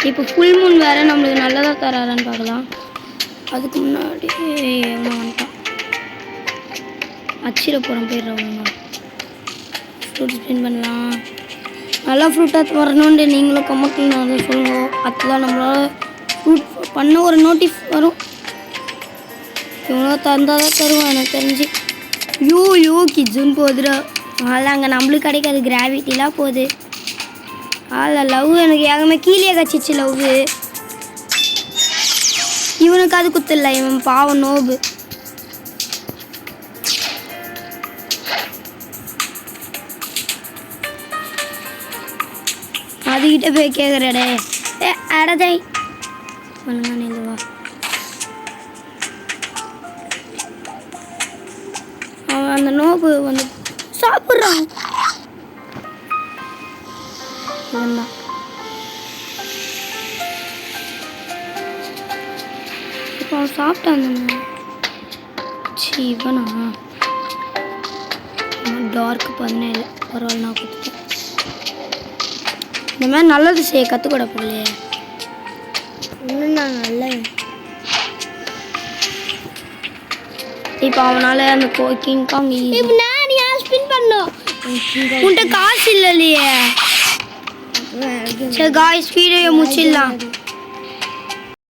இப்போ full Moon வேறு நம்மளுக்கு நல்லதாக தராரான்னு பார்க்கலாம். அதுக்கு முன்னாடி எவ்வளோ வந்துட்டான் அச்சில் போகிறோம் போயிடுறவங்க. ஃப்ரூட் ஸ்பின் பண்ணலாம். நல்லா ஃப்ரூட்டாக வரணுன்ட்டு நீங்களும் கம்மக்கில் நான் அதை சொல்லுவோம். அதுதான் நம்மளால் ஃப்ரூட் பண்ண ஒரு நோட்டிஃப் வரும். இவ்வளோ தந்தால் தான் தருவோம் எனக்கு தெரிஞ்சு. யூ கிட்ஸுன்னு போகுதுடா. அதெல்லாம் அங்கே நம்மளுக்கு கிடைக்காது, கிராவிட்டிலாம் போகுது. அதில் லவ் எனக்கு ஏகமே கீழே கச்சிச்சு லவ். இவனுக்கு அது குத்தில்ல, இவன் பாவம் நோபு. அதுக்கிட்ட போய் கேட்குறடே அடதை பண்ணுங்க இதுவா. அவன் அந்த நோபு வந்து சாப்பிட்றான். இவன்தான் இப்போ அவன் சாப்பிட்டான். இவனா டார்க் 17 பரவாயில்ல, நான் கொடுத்துட்டேன். இந்த மாதிரி நல்லது செய்ய கற்றுக்கூட போடலையே. இன்னும் நான் நல்ல இப்போ அவனால் அந்த கிங் காங் ஸ்பின் பண்ணோம். உன்கிட்ட காசு இல்லையே. சரி காய்ஸ் வீடியோ முடிச்சிடலாம்.